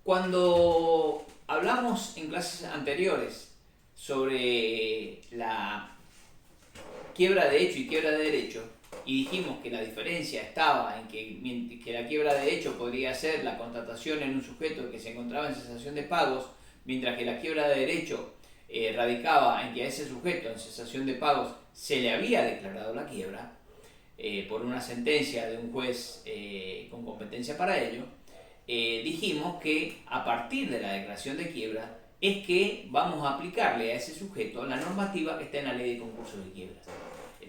Cuando hablamos en clases anteriores sobre la quiebra de hecho y quiebra de derecho, y dijimos que la diferencia estaba en que la quiebra de hecho podría ser la constatación en un sujeto que se encontraba en cesación de pagos, mientras que la quiebra de derecho radicaba en que a ese sujeto en cesación de pagos se le había declarado la quiebra por una sentencia de un juez con competencia para ello. Dijimos que a partir de la declaración de quiebra es que vamos a aplicarle a ese sujeto la normativa que está en la ley de concursos de quiebras.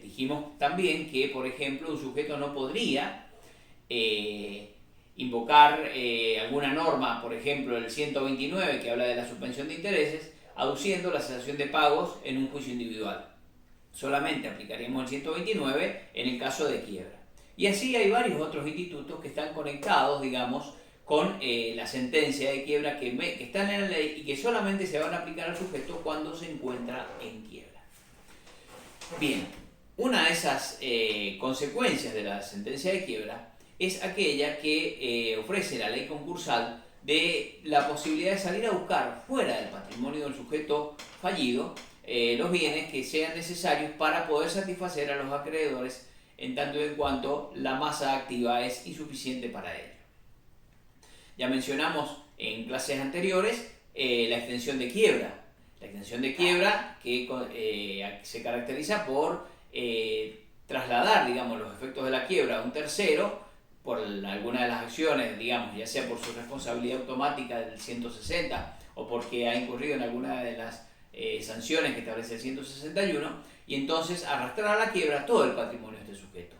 Dijimos también que, por ejemplo, un sujeto no podría invocar alguna norma, por ejemplo el 129 que habla de la suspensión de intereses, aduciendo la cesación de pagos en un juicio individual. Solamente aplicaríamos el 129 en el caso de quiebra. Y así hay varios otros institutos que están conectados, digamos, con la sentencia de quiebra que están en la ley y que solamente se van a aplicar al sujeto cuando se encuentra en quiebra. Bien, una de esas consecuencias de la sentencia de quiebra es aquella que ofrece la ley concursal de la posibilidad de salir a buscar fuera del patrimonio del sujeto fallido los bienes que sean necesarios para poder satisfacer a los acreedores en tanto y en cuanto la masa activa es insuficiente para ello. Ya mencionamos en clases anteriores la extensión de quiebra. La extensión de quiebra que se caracteriza por trasladar, digamos, los efectos de la quiebra a un tercero por alguna de las acciones, digamos, ya sea por su responsabilidad automática del 160 o porque ha incurrido en alguna de las sanciones que establece el 161, y entonces arrastrar a la quiebra todo el patrimonio de este sujeto.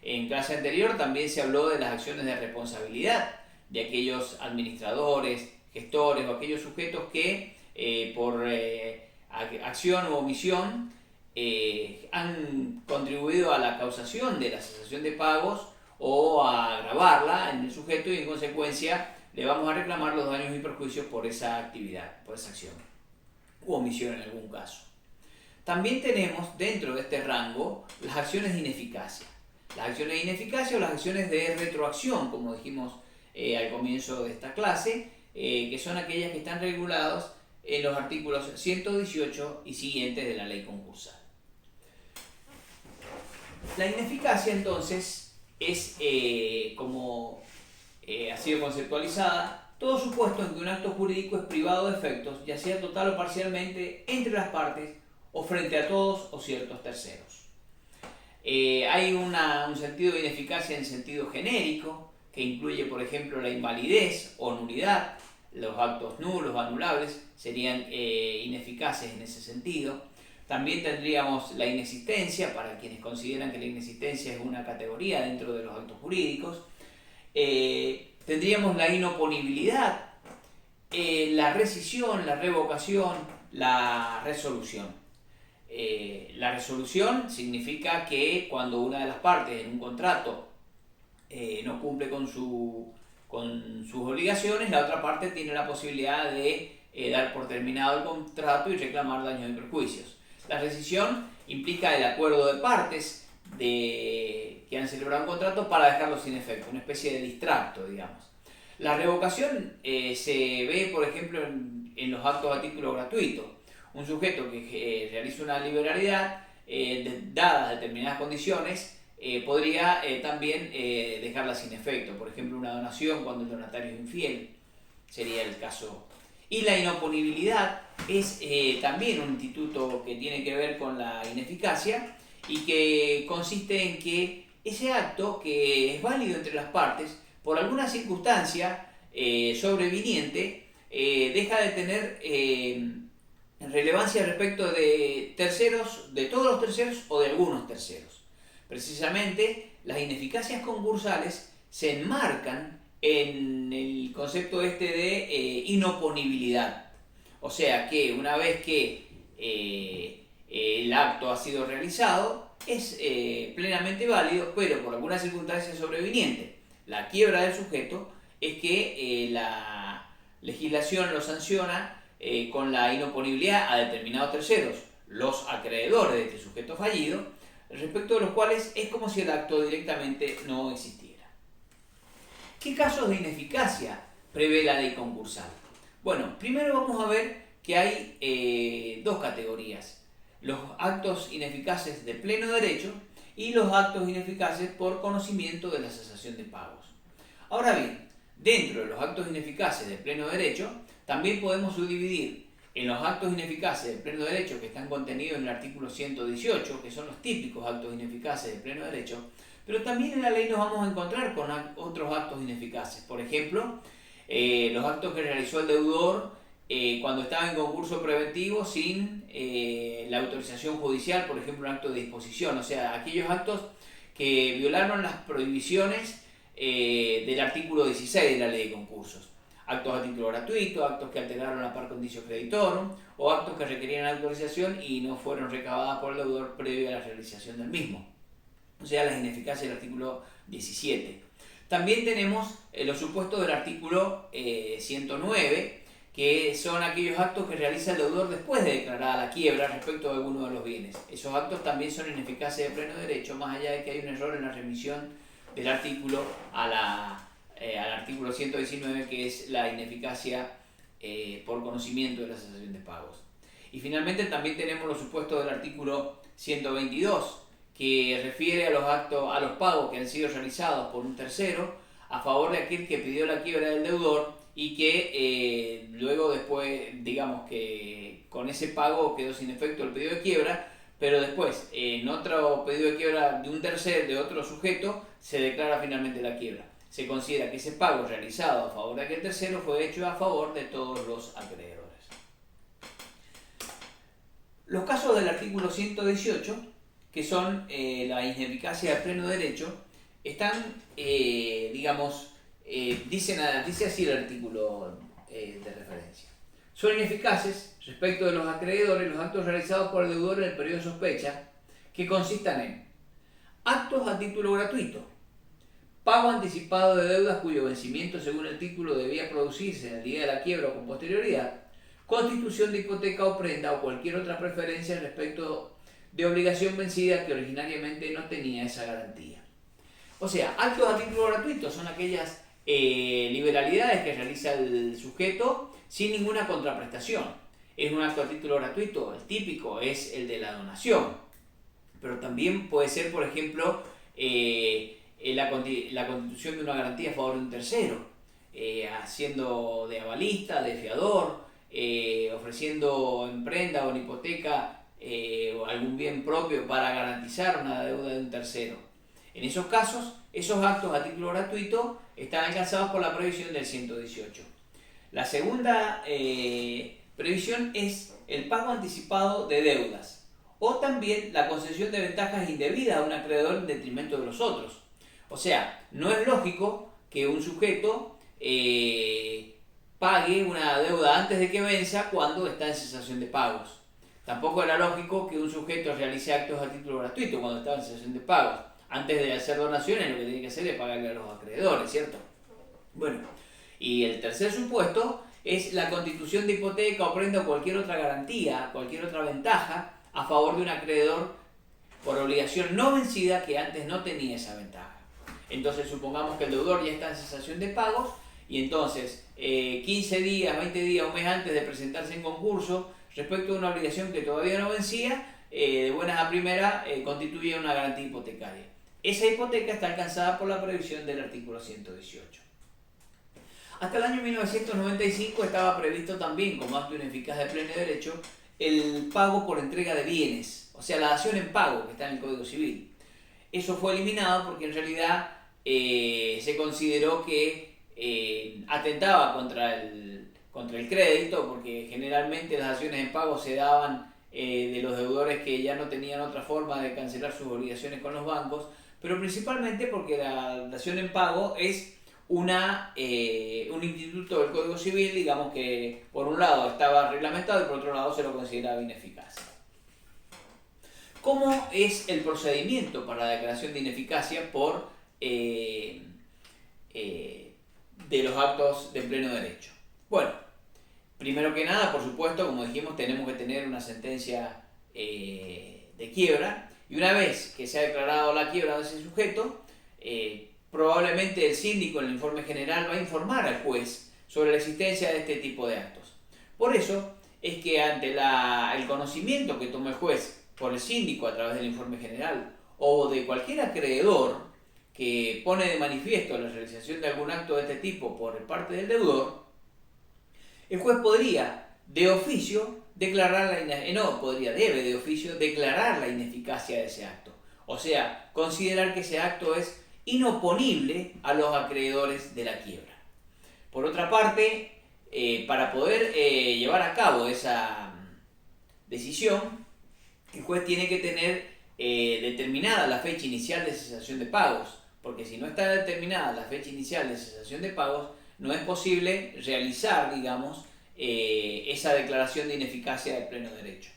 En clase anterior también se habló de las acciones de responsabilidad de aquellos administradores, gestores o aquellos sujetos que por acción u omisión han contribuido a la causación de la cesación de pagos o a agravarla en el sujeto, y en consecuencia le vamos a reclamar los daños y perjuicios por esa actividad, por esa acción u omisión en algún caso. También tenemos dentro de este rango las acciones de ineficacia. Las acciones de ineficacia o las acciones de retroacción, como dijimos al comienzo de esta clase, que son aquellas que están reguladas en los artículos 118 y siguientes de la ley concursal. La ineficacia entonces es, como ha sido conceptualizada, todo supuesto en que un acto jurídico es privado de efectos, ya sea total o parcialmente, entre las partes o frente a todos o ciertos terceros. Hay un sentido de ineficacia en sentido genérico, que incluye, por ejemplo, la invalidez o nulidad. Los actos nulos o anulables serían ineficaces en ese sentido. También tendríamos la inexistencia, para quienes consideran que la inexistencia es una categoría dentro de los actos jurídicos. Tendríamos la inoponibilidad, la rescisión, la revocación, la resolución. La resolución significa que cuando una de las partes en un contrato no cumple con sus obligaciones, la otra parte tiene la posibilidad de dar por terminado el contrato y reclamar daños y perjuicios. La rescisión implica el acuerdo de partes que han celebrado un contrato para dejarlo sin efecto, una especie de distracto, digamos. La revocación se ve, por ejemplo, en los actos a título gratuito. Un sujeto que realiza una liberalidad, dadas determinadas condiciones, podría también dejarla sin efecto. Por ejemplo, una donación cuando el donatario es infiel, sería el caso. Y la inoponibilidad es también un instituto que tiene que ver con la ineficacia y que consiste en que ese acto, que es válido entre las partes, por alguna circunstancia sobreviniente, deja de tener relevancia respecto de terceros, de todos los terceros o de algunos terceros. Precisamente las ineficacias concursales se enmarcan en el concepto de inoponibilidad. O sea que una vez que el acto ha sido realizado, es plenamente válido, pero por alguna circunstancia sobreviniente, la quiebra del sujeto, es que la legislación lo sanciona con la inoponibilidad a determinados terceros, los acreedores de este sujeto fallido, respecto de los cuales es como si el acto directamente no existiera. ¿Qué casos de ineficacia prevé la ley concursal. Bueno, primero vamos a ver que hay dos categorías: los actos ineficaces de pleno derecho y los actos ineficaces por conocimiento de la cesación de pagos. Ahora bien, dentro de los actos ineficaces de pleno derecho, también podemos subdividir en los actos ineficaces de pleno derecho que están contenidos en el artículo 118, que son los típicos actos ineficaces de pleno derecho, pero también en la ley nos vamos a encontrar con otros actos ineficaces. Por ejemplo, los actos que realizó el deudor cuando estaba en concurso preventivo sin la autorización judicial, por ejemplo, un acto de disposición, o sea, aquellos actos que violaron las prohibiciones del artículo 16 de la ley de concursos. Actos a título gratuito, actos que alteraron la par condicio creditorum o actos que requerían autorización y no fueron recabadas por el deudor previo a la realización del mismo. O sea, las ineficacias del artículo 17. También tenemos los supuestos del artículo 109, que son aquellos actos que realiza el deudor después de declarada la quiebra respecto de alguno de los bienes. Esos actos también son ineficaces de pleno derecho, más allá de que hay un error en la remisión del artículo al artículo 119, que es la ineficacia por conocimiento de la cesación de pagos. Y finalmente también tenemos los supuestos del artículo 122, que refiere a los pagos que han sido realizados por un tercero a favor de aquel que pidió la quiebra del deudor y que luego después, digamos que con ese pago quedó sin efecto el pedido de quiebra, pero después en otro pedido de quiebra de un tercero, de otro sujeto, se declara finalmente la quiebra. Se considera que ese pago realizado a favor de aquel tercero fue hecho a favor de todos los acreedores. Los casos del artículo 118, que son la ineficacia de pleno derecho, están, dice así el artículo de referencia. Son ineficaces respecto de los acreedores los actos realizados por el deudor en el periodo de sospecha, que consistan en actos a título gratuito, pago anticipado de deudas cuyo vencimiento según el título debía producirse en el día de la quiebra o con posterioridad, constitución de hipoteca o prenda o cualquier otra preferencia respecto de obligación vencida que originariamente no tenía esa garantía. O sea, actos a título gratuito son aquellas liberalidades que realiza el sujeto sin ninguna contraprestación. Es un acto a título gratuito, el típico es el de la donación, pero también puede ser, por ejemplo, la constitución de una garantía a favor de un tercero, haciendo de avalista, de fiador, ofreciendo en prenda o en hipoteca o algún bien propio para garantizar una deuda de un tercero. En esos casos, esos actos a título gratuito están alcanzados por la previsión del 118. La segunda previsión es el pago anticipado de deudas o también la concesión de ventajas indebidas a un acreedor en detrimento de los otros. O sea, no es lógico que un sujeto pague una deuda antes de que venza cuando está en cesación de pagos. Tampoco era lógico que un sujeto realice actos a título gratuito cuando estaba en cesación de pagos. Antes de hacer donaciones, lo que tiene que hacer es pagarle a los acreedores, ¿cierto? Bueno, y el tercer supuesto es la constitución de hipoteca o prenda o cualquier otra garantía, cualquier otra ventaja a favor de un acreedor por obligación no vencida que antes no tenía esa ventaja. Entonces supongamos que el deudor ya está en cesación de pagos y entonces 15 días, 20 días, un mes antes de presentarse en concurso respecto a una obligación que todavía no vencía, de buenas a primeras constituye una garantía hipotecaria. Esa hipoteca está alcanzada por la previsión del artículo 118. Hasta el año 1995 estaba previsto también, como acto ineficaz de pleno derecho, el pago por entrega de bienes, o sea, la dación en pago que está en el Código Civil. Eso fue eliminado porque en realidad se consideró que atentaba contra el crédito, porque generalmente las daciones en pago se daban de los deudores que ya no tenían otra forma de cancelar sus obligaciones con los bancos, pero principalmente porque la dación en pago es un instituto del Código Civil, digamos que por un lado estaba reglamentado y por otro lado se lo consideraba ineficaz. ¿Cómo es el procedimiento para la declaración de ineficacia de los actos de pleno derecho? Bueno, primero que nada, por supuesto, como dijimos, tenemos que tener una sentencia de quiebra, y una vez que se ha declarado la quiebra de ese sujeto, probablemente el síndico en el informe general va a informar al juez sobre la existencia de este tipo de actos. Por eso es que ante el conocimiento que toma el juez por el síndico a través del informe general o de cualquier acreedor que pone de manifiesto la realización de algún acto de este tipo por parte del deudor, el juez podría de oficio debe de oficio declarar la ineficacia de ese acto. O sea, considerar que ese acto es inoponible a los acreedores de la quiebra. Por otra parte, para poder llevar a cabo esa decisión, el juez tiene que tener determinada la fecha inicial de cesación de pagos, porque si no está determinada la fecha inicial de cesación de pagos, no es posible realizar, digamos, esa declaración de ineficacia del pleno derecho.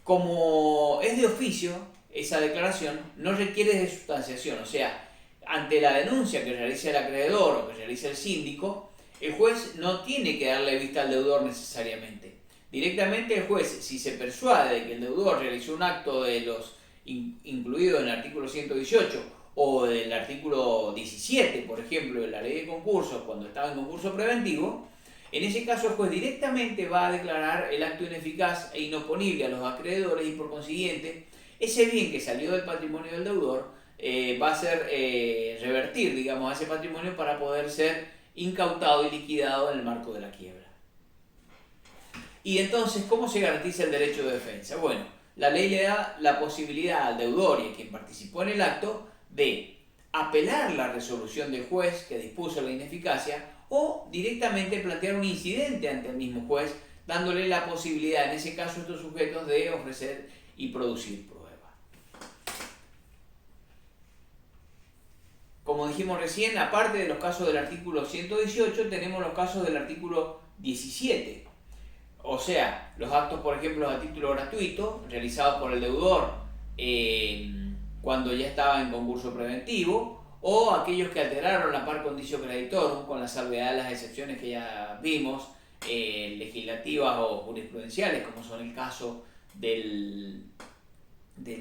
Como es de oficio, esa declaración no requiere de sustanciación, o sea, ante la denuncia que realice el acreedor o que realice el síndico, el juez no tiene que darle vista al deudor necesariamente. Directamente el juez, si se persuade de que el deudor realizó un acto de los incluidos en el artículo 118 o del artículo 17, por ejemplo, de la ley de concursos, cuando estaba en concurso preventivo, en ese caso el juez directamente va a declarar el acto ineficaz e inoponible a los acreedores y por consiguiente ese bien que salió del patrimonio del deudor va a ser revertir, digamos, a ese patrimonio para poder ser incautado y liquidado en el marco de la quiebra. Y entonces, ¿cómo se garantiza el derecho de defensa? Bueno, la ley le da la posibilidad al deudor y a quien participó en el acto de apelar la resolución del juez que dispuso la ineficacia o directamente plantear un incidente ante el mismo juez, dándole la posibilidad, en ese caso, a estos sujetos de ofrecer y producir prueba. Como dijimos recién, aparte de los casos del artículo 118, tenemos los casos del artículo 17. O sea, los actos, por ejemplo, a título gratuito, realizados por el deudor cuando ya estaba en concurso preventivo, o aquellos que alteraron la par condicio creditorum, con la salvedad de las excepciones que ya vimos, legislativas o jurisprudenciales, como son el caso del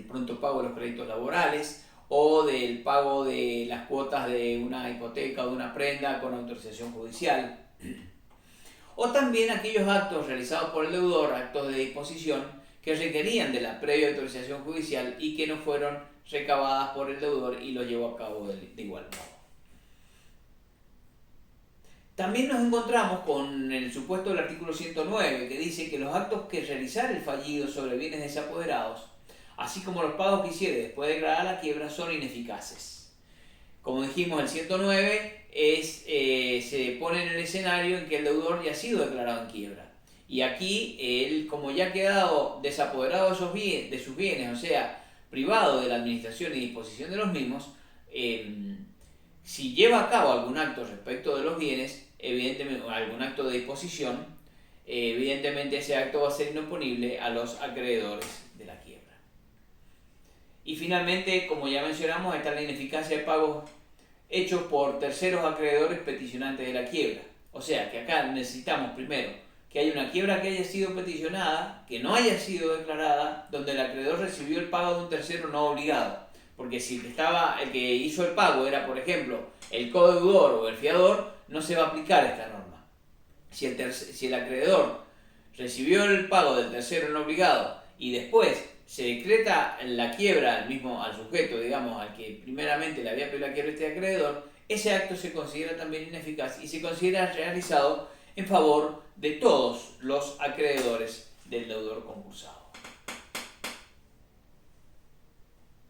pronto pago de los créditos laborales, o del pago de las cuotas de una hipoteca o de una prenda con autorización judicial. O también aquellos actos realizados por el deudor, actos de disposición, que requerían de la previa autorización judicial y que no fueron recabadas por el deudor y lo llevó a cabo de igual modo. También nos encontramos con el supuesto del artículo 109, que dice que los actos que realizar el fallido sobre bienes desapoderados, así como los pagos que hiciere después de declarar la quiebra, son ineficaces. Como dijimos, el 109 se pone en el escenario en que el deudor ya ha sido declarado en quiebra. Y aquí, él, como ya ha quedado desapoderado de sus bienes, o sea, privado de la administración y disposición de los mismos, si lleva a cabo algún acto respecto de los bienes, evidentemente, algún acto de disposición, evidentemente ese acto va a ser inoponible a los acreedores de la quiebra. Y finalmente, como ya mencionamos, está la ineficacia de pagos hechos por terceros acreedores peticionantes de la quiebra. O sea, que acá necesitamos primero que haya una quiebra que haya sido peticionada, que no haya sido declarada, donde el acreedor recibió el pago de un tercero no obligado. Porque si el que hizo el pago era, por ejemplo, el codeudor o el fiador, no se va a aplicar esta norma. Si el acreedor recibió el pago del tercero no obligado y después se decreta la quiebra al sujeto, digamos, al que primeramente le había pedido la quiebra este acreedor, ese acto se considera también ineficaz y se considera realizado en favor de todos los acreedores del deudor concursado.